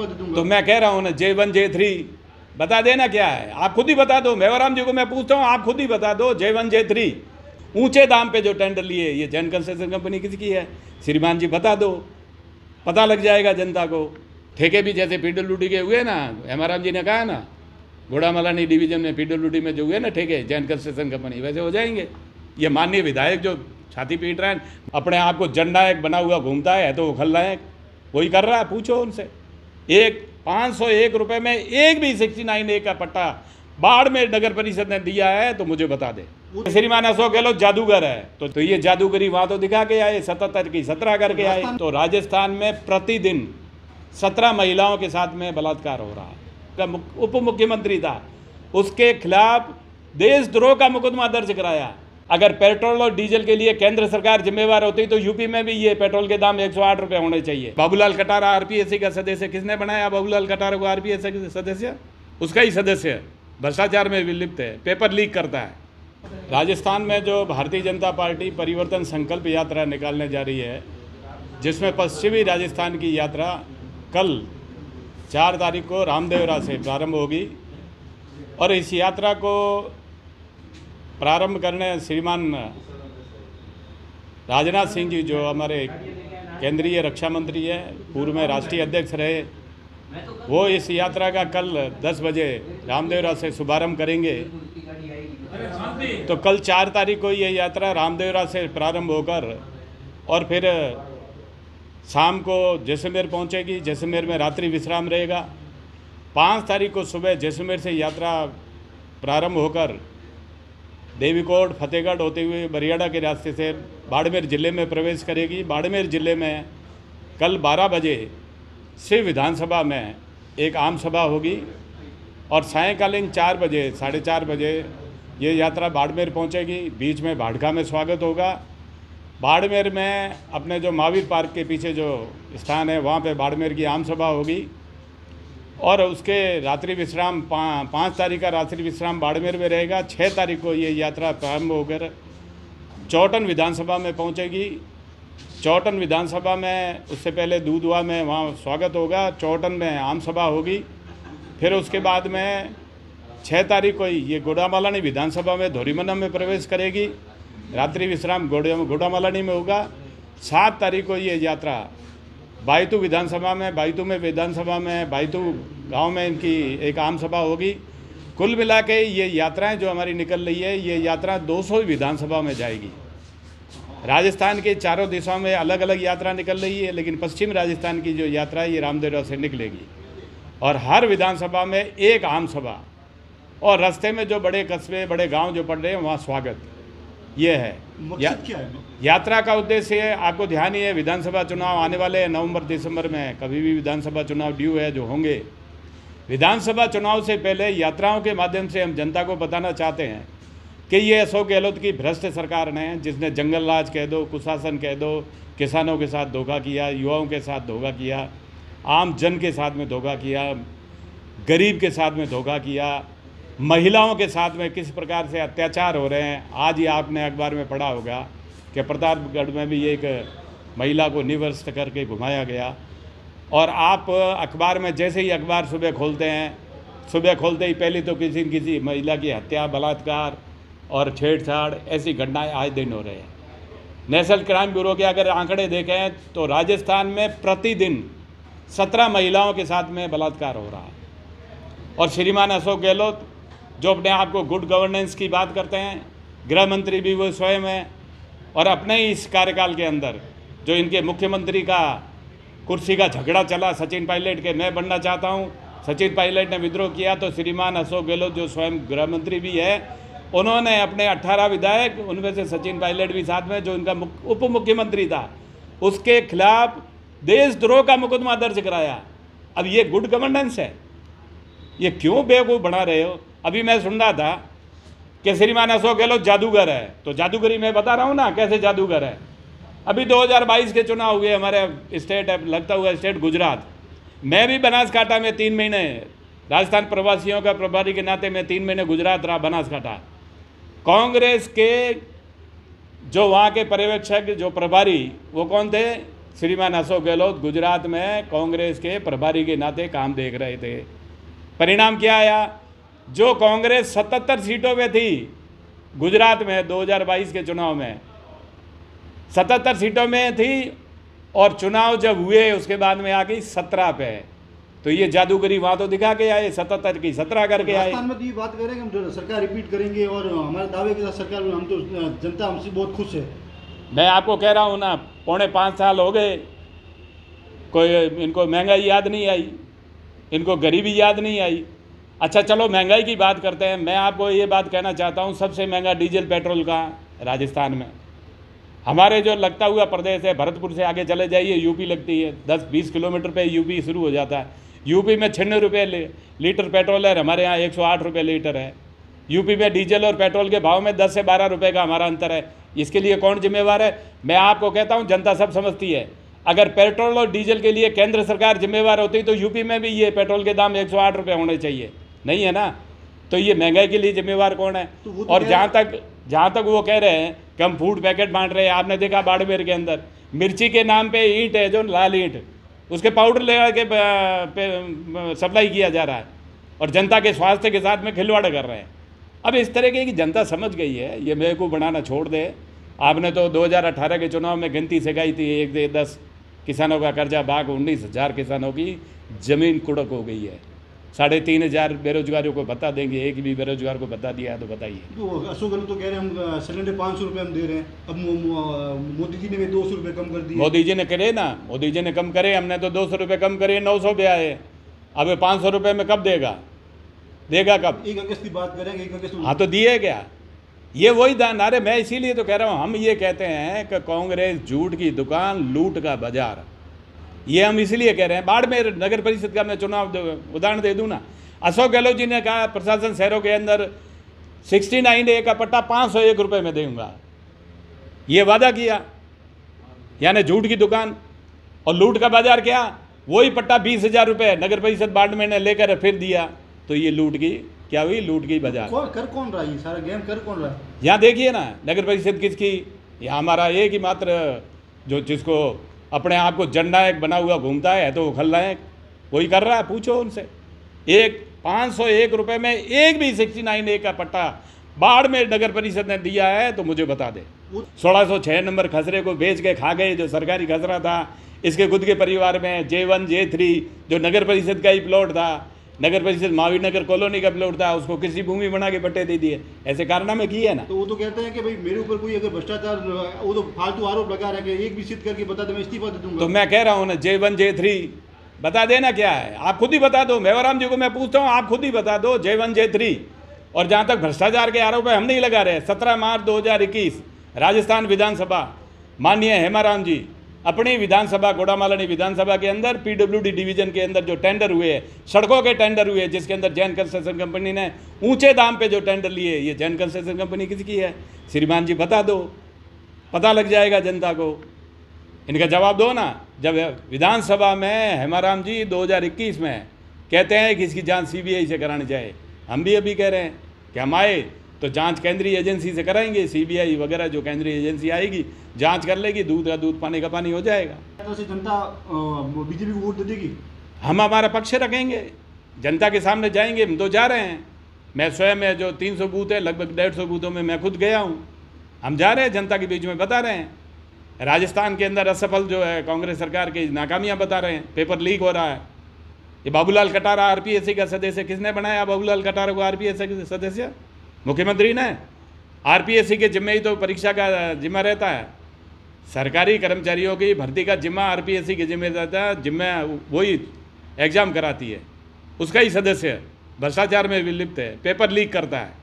तो मैं कह रहा हूँ ना, J1 J3 बता देना क्या है, आप खुद ही बता दो। मेवाराम जी को मैं पूछता हूँ, आप खुद ही बता दो। J1 J3 ऊंचे दाम पे जो टेंडर लिए, ये जैन कंस्ट्रक्शन कंपनी किसकी है? श्रीमान जी बता दो, पता लग जाएगा जनता को। ठेके भी जैसे PWD के हुए ना, हेमाराम जी ने कहा ना, घोड़ामलानी डिवीजन में PWD में जो हुए ना ठेके जैन कंस्ट्रक्शन कंपनी, वैसे हो जाएंगे। ये माननीय विधायक जो छाती पीट रहे हैं, अपने आप को जननायक बना हुआ घूमता है, तो वो खलनायक वही कर रहा है। पूछो उनसे। 501 रुपये में एक भी 69A का पट्टा बाड़मेर नगर परिषद ने दिया है तो मुझे बता दे। श्रीमान अशोक गहलोत जादूगर है, तो ये जादूगरी वहाँ तो दिखा के आए, 77 की 17 करके आए। तो राजस्थान में प्रतिदिन 17 महिलाओं के साथ में बलात्कार हो रहा है। उप मुख्यमंत्री था, उसके खिलाफ देशद्रोह का मुकदमा दर्ज कराया। अगर पेट्रोल और डीजल के लिए केंद्र सरकार जिम्मेवार होती तो यूपी में भी ये पेट्रोल के दाम 108 रुपये होने चाहिए। बाबूलाल कटारा आरपीएससी का सदस्य, किसने बनाया बाबूलाल कटारा को आरपीएससी का सदस्य? उसका ही सदस्य भ्रष्टाचार में भी लिप्त है, पेपर लीक करता है। राजस्थान में जो भारतीय जनता पार्टी परिवर्तन संकल्प यात्रा निकालने जा रही है, जिसमें पश्चिमी राजस्थान की यात्रा कल 4 तारीख को रामदेवरा से प्रारंभ होगी। और इस यात्रा को प्रारंभ करने श्रीमान राजनाथ सिंह जी, जो हमारे केंद्रीय रक्षा मंत्री है, पूर्व में राष्ट्रीय अध्यक्ष रहे, वो इस यात्रा का कल 10 बजे रामदेवरा से शुभारंभ करेंगे। तो कल 4 तारीख को ये यात्रा रामदेवरा से प्रारंभ होकर और फिर शाम को जैसलमेर पहुंचेगी। जैसलमेर में रात्रि विश्राम रहेगा। 5 तारीख को सुबह जैसलमेर से यात्रा प्रारंभ होकर देवीकोट फतेहगढ़ होते हुए बरियाड़ा के रास्ते से बाड़मेर ज़िले में प्रवेश करेगी। बाड़मेर ज़िले में कल 12 बजे शिव विधानसभा में एक आम सभा होगी और सायंकालीन 4 बजे 4:30 बजे ये यात्रा बाड़मेर पहुंचेगी। बीच में भाड़का में स्वागत होगा। बाड़मेर में अपने जो महावीर पार्क के पीछे जो स्थान है, वहाँ पे बाड़मेर की आम सभा होगी और उसके रात्रि विश्राम 5 तारीख का रात्रि विश्राम बाड़मेर में रहेगा। 6 तारीख को ये यात्रा प्रारंभ होकर चौटन विधानसभा में पहुंचेगी। चौटन विधानसभा में उससे पहले दूधवा में वहाँ स्वागत होगा। चौटन में आम सभा होगी। फिर उसके बाद में 6 तारीख को ये घोड़ामलानी विधानसभा में धोरीमन्ना में प्रवेश करेगी। रात्रि विश्राम घोड़ामलानी में होगा। 7 तारीख को ये यात्रा बायतू विधानसभा में बायतू गांव में इनकी एक आम सभा होगी। कुल मिला के ये यात्राएं जो हमारी निकल रही है, ये यात्रा 200 विधानसभा में जाएगी। राजस्थान के चारों दिशाओं में अलग अलग यात्रा निकल रही है, लेकिन पश्चिम राजस्थान की जो यात्रा है ये रामदेवरा से निकलेगी और हर विधानसभा में एक आम सभा और रास्ते में जो बड़े कस्बे बड़े गाँव जो पड़ रहे हैं वहाँ स्वागत। ये है क्या है यात्रा का उद्देश्य है। आपको ध्यान ही है, विधानसभा चुनाव आने वाले हैं नवंबर दिसंबर में, कभी भी विधानसभा चुनाव ड्यू है जो होंगे। विधानसभा चुनाव से पहले यात्राओं के माध्यम से हम जनता को बताना चाहते हैं कि ये अशोक गहलोत की भ्रष्ट सरकार ने, जिसने जंगल राज कह दो, कुशासन कह दो, किसानों के साथ धोखा किया, युवाओं के साथ धोखा किया, आम जन के साथ में धोखा किया, गरीब के साथ में धोखा किया, महिलाओं के साथ में किस प्रकार से अत्याचार हो रहे हैं। आज ही आपने अखबार में पढ़ा होगा कि प्रतापगढ़ में भी एक महिला को निवर्स्त करके घुमाया गया। और आप अखबार में जैसे ही अखबार सुबह खोलते ही पहले तो किसी न किसी महिला की हत्या, बलात्कार और छेड़छाड़ ऐसी घटनाएं आए दिन हो रहे हैं। नेशनल क्राइम ब्यूरो के अगर आंकड़े देखें तो राजस्थान में प्रतिदिन 17 महिलाओं के साथ में बलात्कार हो रहा है। और श्रीमान अशोक गहलोत जो अपने आप को गुड गवर्नेंस की बात करते हैं, गृह मंत्री भी वो स्वयं हैं और अपने ही इस कार्यकाल के अंदर जो इनके मुख्यमंत्री का कुर्सी का झगड़ा चला सचिन पायलट के, मैं बनना चाहता हूं, सचिन पायलट ने विद्रोह किया तो श्रीमान अशोक गहलोत जो स्वयं गृह मंत्री भी है, उन्होंने अपने 18 विधायक, उनमें से सचिन पायलट भी साथ में, जो इनका उप मुख्यमंत्री था, उसके खिलाफ देशद्रोह का मुकदमा दर्ज कराया। अब ये गुड गवर्नेंस है? ये क्यों बेवकूफ़ बना रहे हो? अभी मैं सुन रहा था कि श्रीमान अशोक गहलोत जादूगर है, तो जादूगरी मैं बता रहा हूँ ना कैसे जादूगर है। अभी 2022 के चुनाव हुए, हमारे स्टेट है, लगता हुआ स्टेट गुजरात, मैं भी बनासकांठा में 3 महीने राजस्थान प्रवासियों का प्रभारी के नाते मैं 3 महीने गुजरात रहा, बनासकांठा। कांग्रेस के जो वहाँ के पर्यवेक्षक जो प्रभारी वो कौन थे? श्रीमान अशोक गहलोत गुजरात में कांग्रेस के प्रभारी के नाते काम देख रहे थे। परिणाम क्या आया? जो कांग्रेस 77 सीटों पे थी गुजरात में 2022 के चुनाव में 77 सीटों में थी, और चुनाव जब हुए उसके बाद में आ गई 17 पे। तो ये जादूगरी वहाँ तो दिखा के आए, 77 की 17 करके आए। राजस्थान में तो ये बात करेंगे हम जो सरकार रिपीट करेंगे और हमारे दावे के साथ सरकार, हम तो जनता हमसे बहुत खुश है। मैं आपको कह रहा हूँ ना, 4.5 साल हो गए, कोई इनको महंगाई याद नहीं आई, इनको गरीबी याद नहीं आई। अच्छा चलो महंगाई की बात करते हैं। मैं आपको ये बात कहना चाहता हूँ, सबसे महंगा डीजल पेट्रोल का राजस्थान में। हमारे जो लगता हुआ प्रदेश है, भरतपुर से आगे चले जाइए यूपी लगती है, 10-20 किलोमीटर पे यूपी शुरू हो जाता है। यूपी में 96 रुपये लीटर पेट्रोल है, हमारे यहाँ 108 रुपये लीटर है। यूपी में डीजल और पेट्रोल के भाव में 10 से 12 रुपये का हमारा अंतर है। इसके लिए कौन जिम्मेवार है? मैं आपको कहता हूँ जनता सब समझती है। अगर पेट्रोल और डीजल के लिए केंद्र सरकार जिम्मेवार होती तो यूपी में भी ये पेट्रोल के दाम 108 रुपये होने चाहिए, नहीं है ना? तो ये महंगाई के लिए जिम्मेवार कौन है? और जहाँ तक वो कह रहे हैं कि हम फूड पैकेट बांट रहे हैं, आपने देखा बाड़मेर के अंदर मिर्ची के नाम पे ईंट है, जो लाल ईंट, उसके पाउडर ले के सप्लाई किया जा रहा है और जनता के स्वास्थ्य के साथ में खिलवाड़ कर रहे हैं। अब इस तरीके की जनता समझ गई है, ये मेरे को बनाना छोड़ दे। आपने तो 2018 के चुनाव में गिनती सिखाई थी, 1 से 10 किसानों का कर्जा भाग, 19,000 किसानों की ज़मीन कुड़क हो गई है। 3,500 बेरोजगारों को बता देंगे, एक भी बेरोजगार को बता दिया तो बताइए। तो अशोक गहलोत तो कह रहे हैं हम सिलेंडर 500 रुपये हम दे रहे हैं, अब मोदी जी ने भी 200 रुपये कम कर दिए। मोदी जी ने करे ना, मोदी जी ने कम करे, हमने तो 200 रुपये कम करे, 900 पे आए। अब 500 रुपये में कब देगा कब? 1 अगस्त की बात करेंगे, 1 अगस्त। हाँ तो दिए क्या? ये वही नारे। मैं इसीलिए तो कह रहा हूँ, हम ये कहते हैं कि कांग्रेस झूठ की दुकान, लूट का बाजार, ये हम इसलिए कह रहे हैं। बाड़मेर नगर परिषद का मैं चुनाव उदाहरण दे दूँ ना, अशोक गहलोत जी ने कहा प्रशासन शहरों के अंदर 69A का पट्टा 501 रुपये में दूंगा, ये वादा किया, यानी झूठ की दुकान। और लूट का बाजार क्या? वही पट्टा 20,000 रुपये नगर परिषद बाड़मेर ने लेकर फिर दिया। तो ये लूट की क्या हुई? लूट की बाजार। कर कौन रहा है? सारा गेम कर कौन रहा है? यहाँ देखिए ना, नगर परिषद किसकी? यहाँ हमारा एक ही मात्र, जो जिसको अपने आप को जननायक बना हुआ घूमता है, तो वो खलनायक वही कर रहा है। पूछो उनसे। 501 रुपये में एक भी 69A का पट्टा बाड़मेर नगर परिषद ने दिया है तो मुझे बता दे। 1606 नंबर खसरे को बेच के खा गए, जो सरकारी खसरा था। इसके खुद के परिवार में J1 J3 जो नगर परिषद का ही प्लॉट था, नगर परिषद महावीर नगर कॉलोनी का प्लॉट था, उसको कृषि भूमि बना के पट्टे दे दिए। ऐसे कारनामे किए है ना। तो वो तो कहते हैं कि भाई मेरे ऊपर कोई अगर भ्रष्टाचार, वो तो फालतू आरोप लगा रहा है कि एक भी सिद्ध करके बता दे, मैं इस्तीफा दे दूंगा। तो मैं कह रहा हूँ ना, J1 J3 बता देना क्या है, आप खुद ही बता दो। मेवाराम जी को मैं पूछता हूँ, आप खुद ही बता दो J1 J3। और जहाँ तक भ्रष्टाचार के आरोप है, हम नहीं लगा रहे। 17 मार्च 2021 राजस्थान विधानसभा, माननीय हेमाराम जी अपनी विधानसभा, गोडामालानी विधानसभा के अंदर PWD डिवीजन के अंदर जो टेंडर हुए, सड़कों के टेंडर हुए, जिसके अंदर जैन कंस्ट्रक्शन कंपनी ने ऊंचे दाम पे जो टेंडर लिए, ये जैन कंस्ट्रक्शन कंपनी किसकी है? श्रीमान जी बता दो, पता लग जाएगा जनता को। इनका जवाब दो ना। जब विधानसभा में हेमाराम जी 2021 में कहते हैं कि इसकी जाँच CBI से करानी चाहिए, हम भी अभी कह रहे हैं कि हम आए तो जांच केंद्रीय एजेंसी से कराएंगे। CBI वगैरह जो केंद्रीय एजेंसी आएगी, जांच कर लेगी, दूध का दूध, पानी का पानी हो जाएगा। तो से जनता बीजेपी को वोट दे देगी। हम हमारा पक्ष रखेंगे, जनता के सामने जाएंगे। हम तो जा रहे हैं, मैं स्वयं जो 300 बूथ है, लगभग 150 बूथों में मैं खुद गया हूँ। हम जा रहे हैं, जनता के बीच में बता रहे हैं। राजस्थान के अंदर असफल जो है कांग्रेस सरकार की नाकामियाँ बता रहे हैं, पेपर लीक हो रहा है। ये बाबूलाल कटारा RPSC का सदस्य, किसने बनाया बाबूलाल कटारा को RPSC का सदस्य? मुख्यमंत्री ने। RPSC के जिम्मे ही तो परीक्षा का जिम्मा रहता है। सरकारी कर्मचारियों की भर्ती का जिम्मा RPSC के जिम्मे रहता है, जिम्मे वही एग्ज़ाम कराती है, उसका ही सदस्य भ्रष्टाचार में भी लिप्त है, पेपर लीक करता है।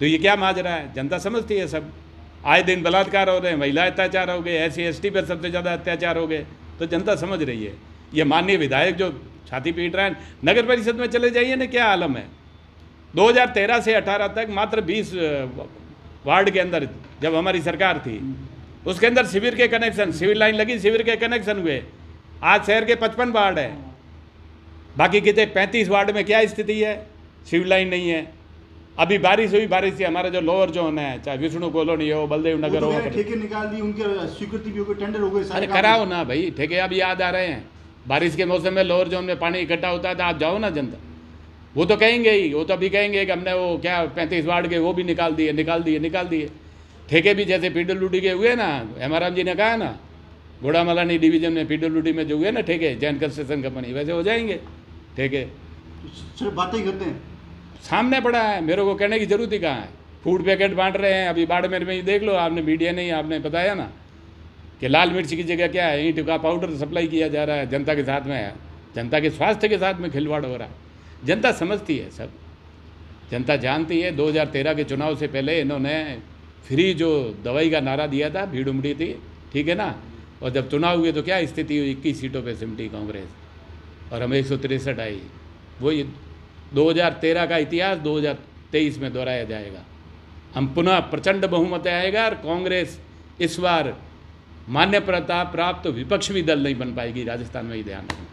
तो ये क्या माजरा है? जनता समझती है सब। आए दिन बलात्कार हो रहे हैं, महिला अत्याचार हो गए, SC ST पर सबसे ज़्यादा अत्याचार हो गए, तो जनता समझ रही है। ये माननीय विधायक जो छाती पीट रहे हैं, नगर परिषद में चले जाइए ना, क्या आलम है। 2013 से 18 तक मात्र 20 वार्ड के अंदर जब हमारी सरकार थी, उसके अंदर शिविर के कनेक्शन, सिविल लाइन लगी, शिविर के कनेक्शन हुए। आज शहर के 55 वार्ड है, बाकी कितने 35 वार्ड में क्या स्थिति है? सिविल लाइन नहीं है। अभी बारिश हुई, बारिश से हमारा जो लोअर जोन है, चाहे विष्णु कॉलोनी हो, बलदेव वो नगर तो हो, कह रहे ठेके निकाल दी, उनके स्वीकृति भी हो गई, टेंडर हो गए सारे अरे काम। कराओ ना भाई, ठेके अब याद आ रहे हैं। बारिश के मौसम में लोअर जोन में पानी इकट्ठा होता है तो आप जाओ ना जनता, वो तो कहेंगे ही, वो तो अभी कहेंगे कि हमने वो क्या 35 वार्ड के वो भी निकाल दिए। ठेके भी जैसे पीडब्ल्यूडी के हुए ना, एमआरएम जी ने कहा ना, घोड़ामलानी डिवीजन में पीडब्ल्यूडी में जो हुए ना ठेके, जैन कंस्ट्रक्शन कंपनी, वैसे हो जाएंगे ठेके। सिर्फ बातें ही करते हैं। सामने पड़ा है, मेरे को कहने की जरूरत ही कहाँ है। फूड पैकेट बांट रहे हैं, अभी बाड़मेर में ही देख लो, आपने मीडिया नहीं आपने बताया ना कि लाल मिर्च की जगह क्या है, ईंट का पाउडर सप्लाई किया जा रहा है, जनता के साथ में है, जनता के स्वास्थ्य के साथ में खिलवाड़ हो रहा है। जनता समझती है, सब जनता जानती है। 2013 के चुनाव से पहले इन्होंने फ्री जो दवाई का नारा दिया था, भीड़ उमड़ी थी, ठीक है ना, और जब चुनाव हुए तो क्या स्थिति हुई, 21 सीटों पे सिमटी कांग्रेस और हमें 163 आई। वही 2013 का इतिहास 2023 में दोहराया जाएगा। हम पुनः प्रचंड बहुमत आएगा और कांग्रेस इस बार मान्यता प्राप्त विपक्ष भी दल नहीं बन पाएगी राजस्थान में, ही ध्यान रखना।